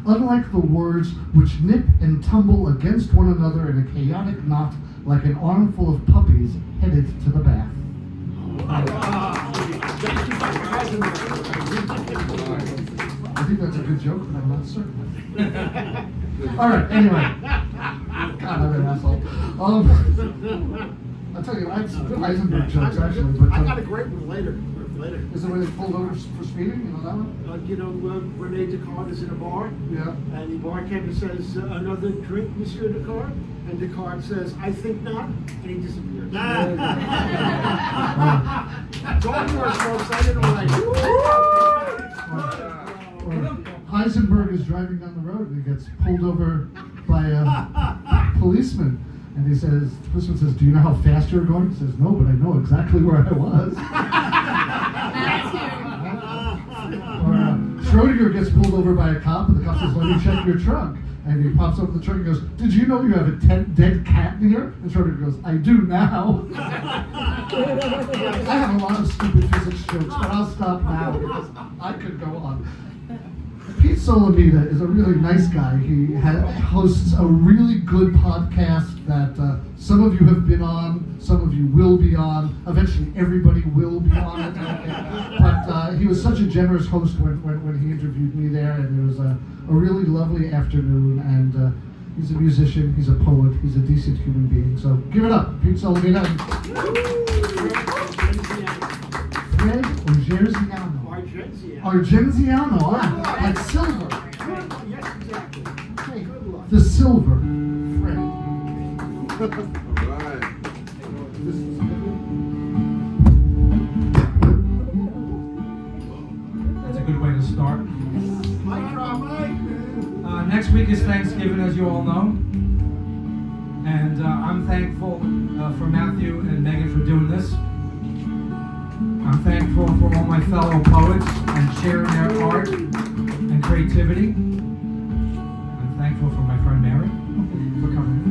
unlike the words which nip and tumble against one another in a chaotic knot like an armful of puppies headed to the bath. I think that's a good joke, but I'm not certain. All right, anyway. God, I'm an asshole. I'll tell you, it's good Heisenberg jokes, actually. But, I got a great one later. Is it when they pulled over for speeding? You know that one? Rene Descartes is in a bar. Yeah. And the bartender says, another drink, Monsieur Descartes? And Descartes says, I think not. And he disappears. It's all yours, folks. I didn't write it. Heisenberg is driving down the road and he gets pulled over by a policeman. And he says, the policeman says, do you know how fast you're going? He says, no, but I know exactly where I was. Or Schrodinger gets pulled over by a cop and the cop says, let me check your trunk. And he pops up the trunk and goes, did you know you have a dead cat in here? And Schrodinger goes, I do now. I have a lot of stupid physics jokes, but I'll stop now because I could go on. Pete Solomita is a really nice guy. He hosts a really good podcast that some of you have been on, some of you will be on. Eventually, everybody will be on it. But he was such a generous host when he interviewed me there, and it was a really lovely afternoon. And he's a musician, he's a poet, he's a decent human being. So give it up, Pete Solomita. Fred Argenziano. Argenziano, like silver. Yes, exactly. Okay. Good luck. The silver Fred. All right. That's a good way to start. Mic drop, Mike. Next week is Thanksgiving, as you all know. And I'm thankful for Matthew and Meghan for doing this. I'm thankful for all my fellow poets and sharing their art and creativity. I'm thankful for my friend Mary for coming.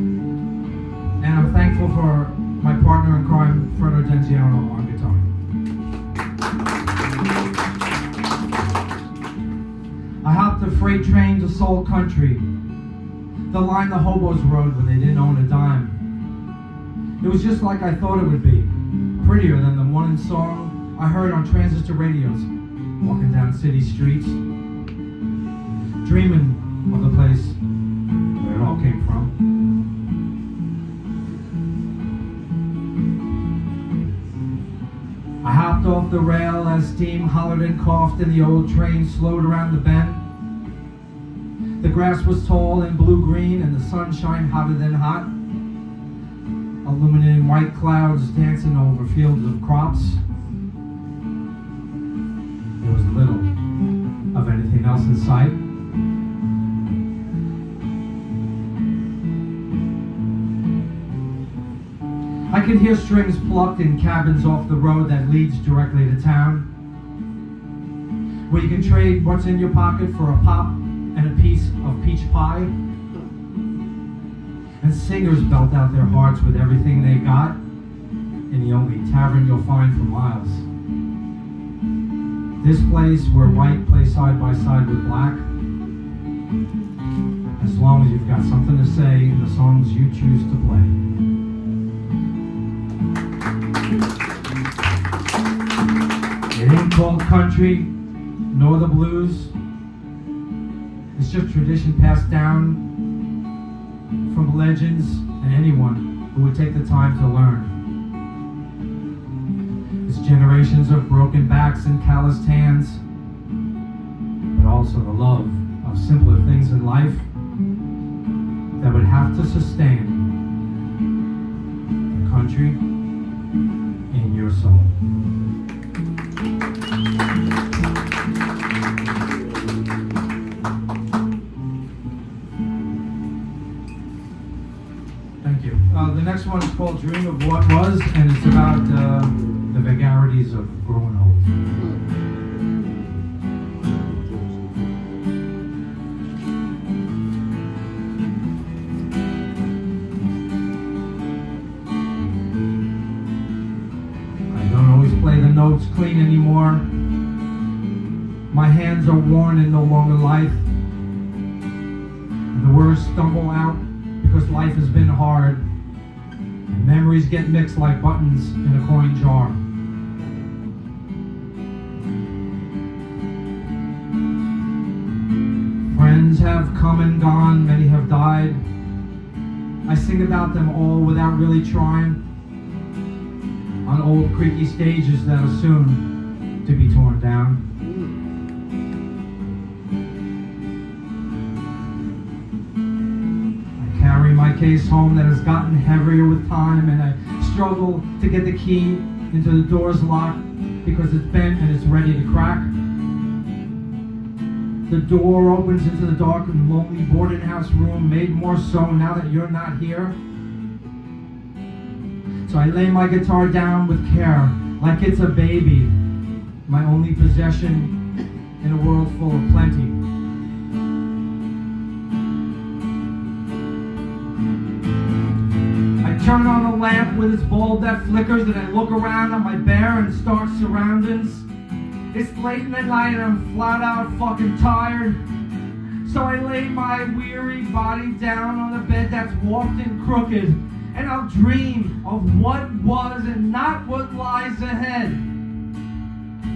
And I'm thankful for my partner in crime, Fred Argenziano, on guitar. I hopped a freight train to Soul Country, the line the hobos rode when they didn't own a dime. It was just like I thought it would be, prettier than the one in song I heard on transistor radios, walking down city streets, dreaming of the place where it all came from. I hopped off the rail as steam hollered and coughed and the old train slowed around the bend. The grass was tall and blue-green and the sunshine hotter than hot, illuminating white clouds dancing over fields of crops. There was little of anything else in sight. I could hear strings plucked in cabins off the road that leads directly to town, where you can trade what's in your pocket for a pop and a piece of peach pie. And singers belt out their hearts with everything they got in the only tavern you'll find for miles. This place where white plays side by side with black, as long as you've got something to say in the songs you choose to play. It ain't called country, nor the blues. It's just tradition passed down from legends and anyone who would take the time to learn. It's generations of broken backs and calloused hands, but also the love of simpler things in life that would have to sustain the country in your soul. Thank you. The next one is called Dream of What Was, and it's about the vagaries of growing old. I don't always play the notes clean anymore. My hands are worn and no longer lithe. stumble out because life has been hard, and memories get mixed like buttons in a coin jar. Friends have come and gone, many have died. I sing about them all without really trying, on old creaky stages that are soon to be torn down. I carry my case home that has gotten heavier with time, and I struggle to get the key into the door's lock because it's bent and it's ready to crack. The door opens into the dark and lonely boarding house room, made more so now that you're not here. So I lay my guitar down with care, like it's a baby, my only possession in a world full of plenty. I turn on the lamp with its bulb that flickers, and I look around at my bare and stark surroundings. It's late in the night and I'm flat out fucking tired. So I lay my weary body down on a bed that's warped and crooked, and I'll dream of what was and not what lies ahead.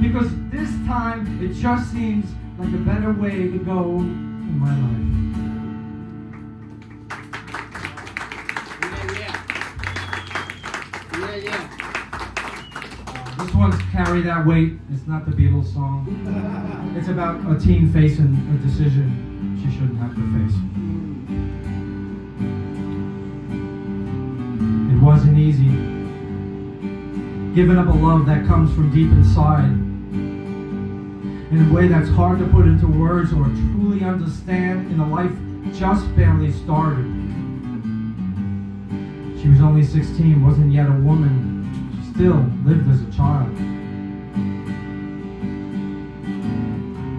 Because this time it just seems like a better way to go in my life. Yeah. This one's Carry That Weight. It's not the Beatles song. It's about a teen facing a decision she shouldn't have to face. It wasn't easy. Giving up a love that comes from deep inside in a way that's hard to put into words or truly understand in a life just barely started. She was only 16, wasn't yet a woman. Still lived as a child,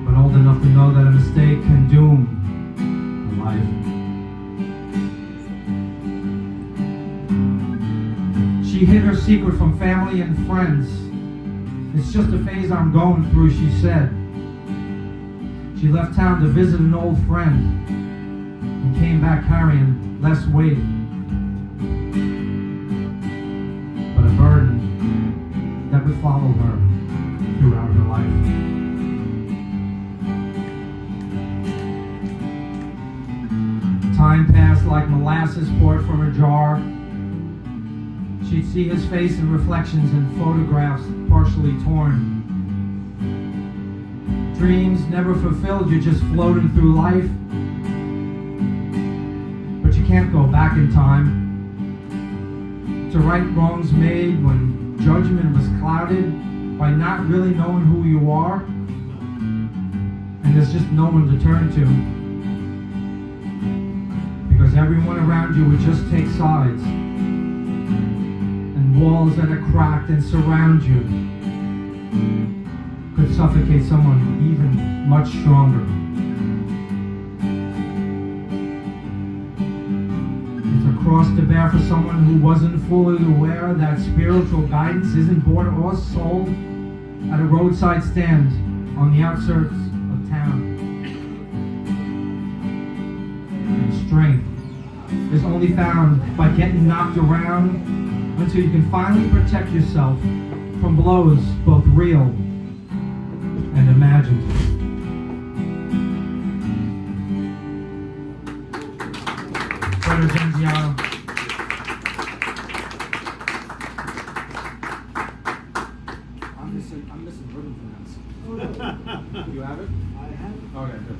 but old enough to know that a mistake can doom a life. She hid her secret from family and friends. It's just a phase I'm going through, she said. She left town to visit an old friend and came back carrying less weight, but a burden that would follow her throughout her life. Time passed like molasses poured from a jar. She'd see his face in reflections in photographs partially torn. Dreams never fulfilled, you're just floating through life. But you can't go back in time to right wrongs made when judgment was clouded by not really knowing who you are, and there's just no one to turn to because everyone around you would just take sides, and walls that are cracked and surround you could suffocate someone even much stronger. Cross to bear for someone who wasn't fully aware that spiritual guidance isn't bought or sold at a roadside stand on the outskirts of town. And strength is only found by getting knocked around until you can finally protect yourself from blows both real and imagined. Argenziano. I'm missing rhythm for this. You have it? I have it. Okay, good.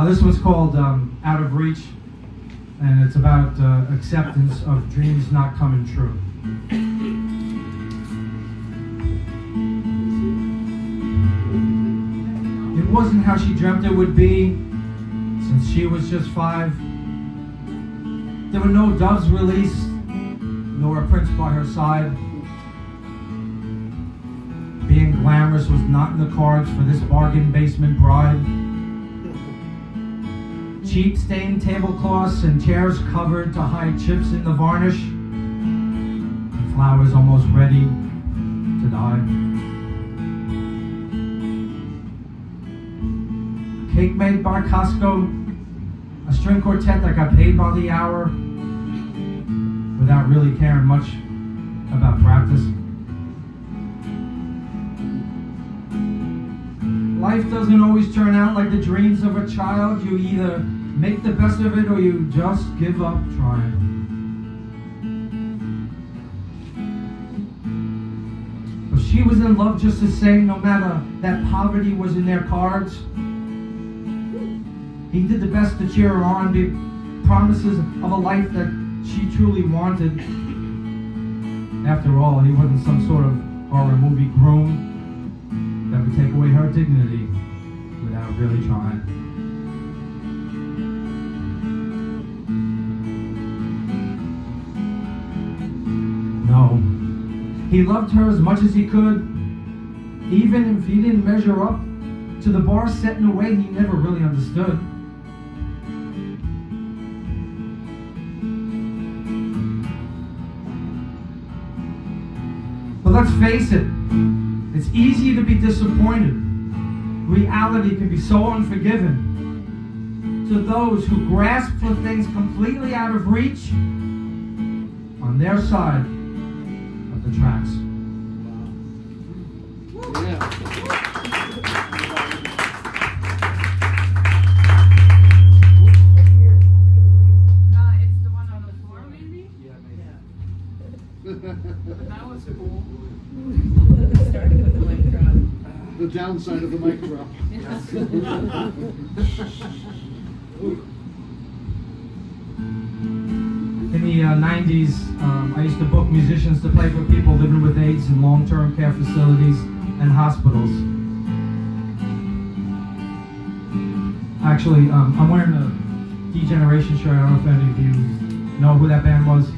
This one's called Out of Reach, and it's about acceptance of dreams not coming true. It wasn't how she dreamt it would be since she was just 5. There were no doves released, nor a prince by her side. Being glamorous was not in the cards for this bargain basement bride. Cheap stained tablecloths and chairs covered to hide chips in the varnish, and flowers almost ready to die. Cake made by Costco, a string quartet that got paid by the hour without really caring much about practice. Life doesn't always turn out like the dreams of a child. You either make the best of it or you just give up trying. But she was in love just the same, no matter that poverty was in their cards. He did the best to cheer her on, the promises of a life that she truly wanted. After all, he wasn't some sort of horror movie groom that would take away her dignity without really trying. No, he loved her as much as he could, even if he didn't measure up to the bar set in a way he never really understood. But let's face it, it's easy to be disappointed. Reality can be so unforgiving. To those who grasp for things completely out of reach on their side of the tracks. It's the one on the floor, maybe? Yeah, maybe. That was cool. Starting with the mic drop. The downside of the mic drop. In the 90s, I used to book musicians to play for people living with AIDS in long-term care facilities and hospitals. Actually, I'm wearing a Degeneration shirt. I don't know if any of you know who that band was.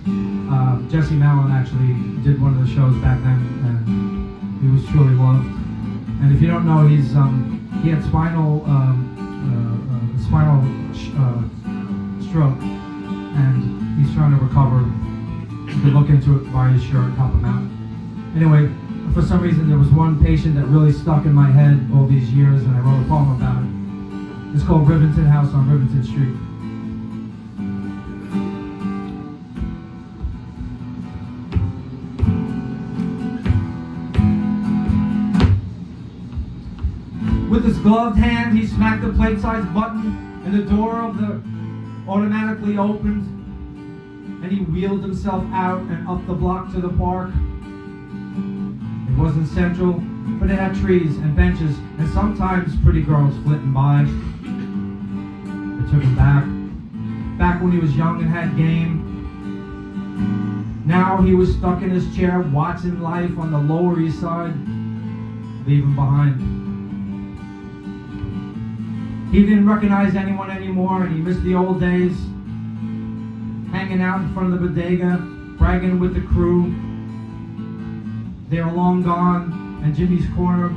Jesse Mallon actually did one of the shows back then, and he was truly loved. And if you don't know, he had spinal stroke, and he's trying to recover. You can look into it, buy his shirt, help him out. Anyway, for some reason there was one patient that really stuck in my head all these years, and I wrote a poem about it. It's called Rivington House on Rivington Street. With his gloved hand, he smacked the plate-sized button, and the door of the automatically opened, and he wheeled himself out and up the block to the park. It wasn't central, but it had trees and benches, and sometimes pretty girls flitting by. It took him back when he was young and had game. Now he was stuck in his chair, watching life on the Lower East Side leave him behind. He didn't recognize anyone anymore, and he missed the old days, hanging out in front of the bodega, bragging with the crew. They are long gone, and Jimmy's Corner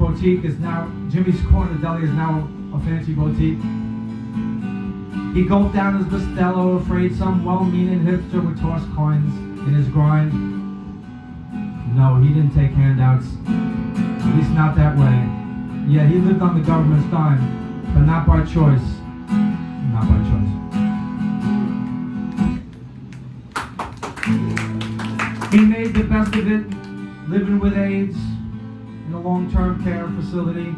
Deli is now a fancy boutique. He gulped down his Bustelo, afraid some well-meaning hipster would toss coins in his grind. No, he didn't take handouts, at least not that way. Yeah, he lived on the government's dime, but not by choice. Not by choice. He made the best of it, living with AIDS in a long-term care facility.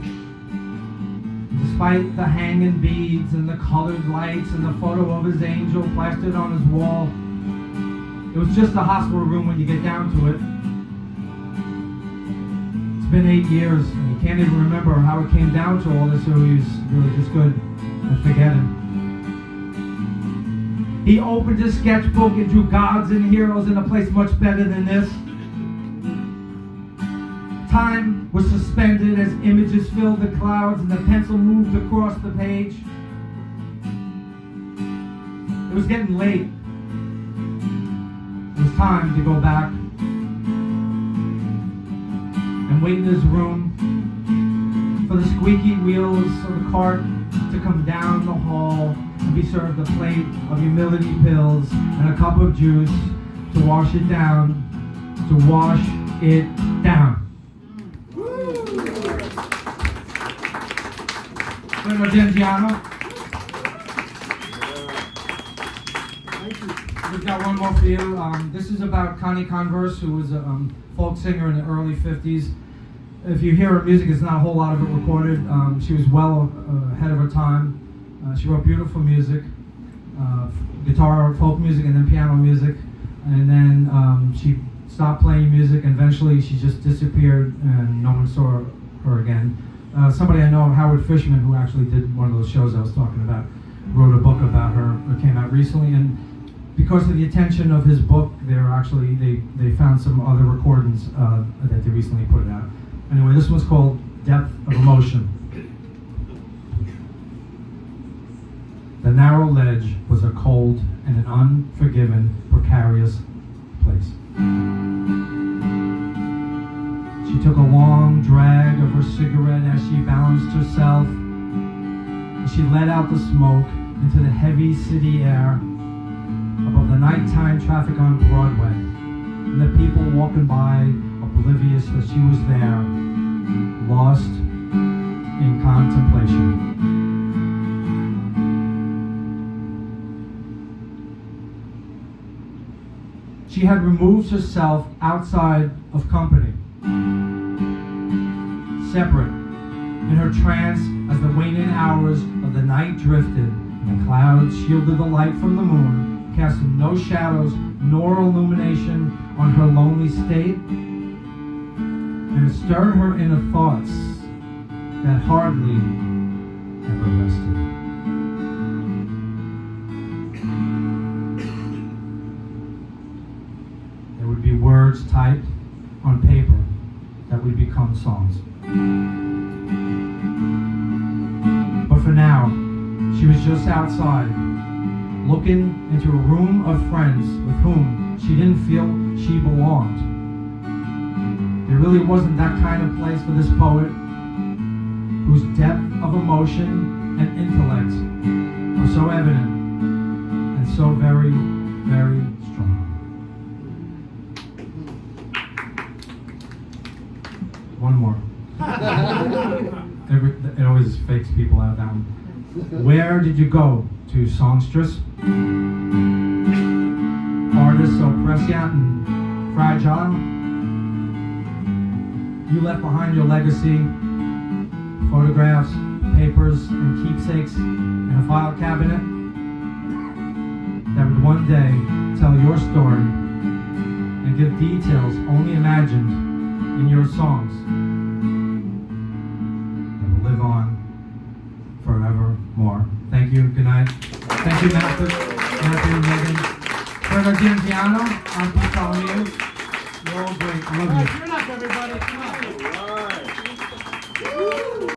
Despite the hanging beads and the colored lights and the photo of his angel plastered on his wall, it was just a hospital room when you get down to it. It's been 8 years, and he can't even remember how it came down to all this, so he was really just good at forgetting. He opened his sketchbook and drew gods and heroes in a place much better than this. Time was suspended as images filled the clouds and the pencil moved across the page. It was getting late. It was time to go back and wait in his room for the squeaky wheels of the cart to come down the hall and be served a plate of humility pills and a cup of juice to wash it down, Argenziano. Thank you. We've got one more for you. This is about Connie Converse, who was a folk singer in the early 50s. If you hear her music, it's not a whole lot of it recorded. She was well ahead of her time. She wrote beautiful music, guitar, folk music, and then piano music. And then she stopped playing music, and eventually she just disappeared, and no one saw her again. Somebody I know, Howard Fishman, who actually did one of those shows I was talking about, wrote a book about her that came out recently, and because of the attention of his book, they found some other recordings that they recently put out. Anyway, this one's called Depth of Emotion. The narrow ledge was a cold and an unforgiven, precarious place. She took a long drag of her cigarette as she balanced herself, and she let out the smoke into the heavy city air above the nighttime traffic on Broadway, and the people walking by, oblivious that she was there, lost in contemplation. She had removed herself outside of company, separate in her trance as the waning hours of the night drifted, and the clouds shielded the light from the moon, casting no shadows nor illumination on her lonely state, and it stirred her inner thoughts that hardly ever rested. There would be words typed on paper that would become songs. But for now, she was just outside, looking into a room of friends with whom she didn't feel she belonged. There really wasn't that kind of place for this poet, whose depth of emotion and intellect were so evident and so very, very strong. One more. It always fakes people out, that one. Where did you go? To songstress? Artist so prescient and fragile? You left behind your legacy, photographs, papers, and keepsakes in a file cabinet that would one day tell your story and give details only imagined in your songs that will live on forevermore. Thank you. Good night. Thank you, Matthew and Meghan. For Argenziano, I'm Pete Solomita. You're all great. I love you. Turn up, everybody. Come on.